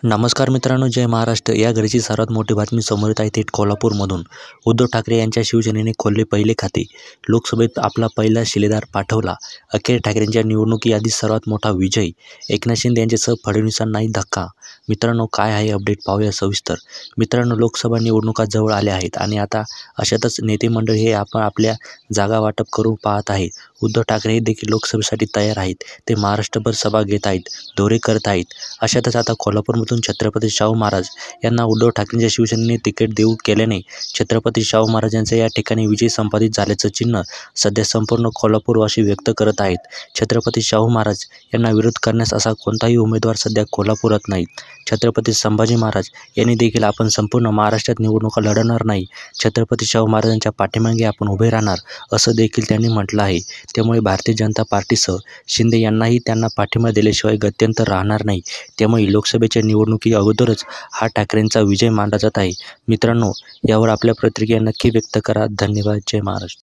नमस्कार मित्रांनो, जय महाराष्ट्र. या घडीची सर्वात मोठी बातमी समोर येत आहे थेट कोल्हापूरमधून. उद्धव ठाकरे यांच्या शिवसेनेने खोलले पहिले खाते. लोकसभेत आपला पहिला शिलेदार पाठवला. अखेर ठाकरेंच्या निवडणुकी यादीत सर्वात मोठा विजय. एकनाथ शिंदे यांच्यासह फडणवीसांनाही धक्का. मित्रांनो, काय आहे अपडेट पाहूया सविस्तर. मित्रांनो, लोकसभा निवडणुका जवळ आल्या आहेत आणि आता अशातच नेते मंडळ हे आपण आपल्या जागा वाटप करून पाहत आहेत. उद्धव ठाकरे हे देखील लोकसभेसाठी तयार आहेत. ते महाराष्ट्रभर सभा घेत आहेत, दौरे करत आहेत. अशातच आता कोल्हापूरमधून छत्रपती शाहू महाराज यांना उद्धव ठाकरेंच्या शिवसेनेने तिकीट देऊ केल्याने छत्रपती शाहू महाराज यांचा या ठिकाणी विजय संपादित झाल्याचं चिन्ह सध्या संपूर्ण कोल्हापूरवासी व्यक्त करत आहेत. छत्रपती शाहू महाराज यांना विरोध करण्यास असा कोणताही उमेदवार सध्या कोल्हापुरात नाही. छत्रपती संभाजी महाराज यांनी देखील आपण संपूर्ण महाराष्ट्रात निवडणुका लढणार नाही, छत्रपती शाहू महाराजांच्या पाठीमागे आपण उभे राहणार, असं देखील त्यांनी म्हटलं आहे. त्यामुळे भारतीय जनता पार्टीसह शिंदे यांनाही त्यांना पाठिंबा दिल्याशिवाय गत्यंतर राहणार नाही. त्यामुळे लोकसभेच्या निवडणुकी अगोदरच हा ठाकरेंचा विजय मानला जात आहे. मित्रांनो, यावर आपल्या प्रतिक्रिया नक्की व्यक्त करा. धन्यवाद. जय महाराष्ट्र.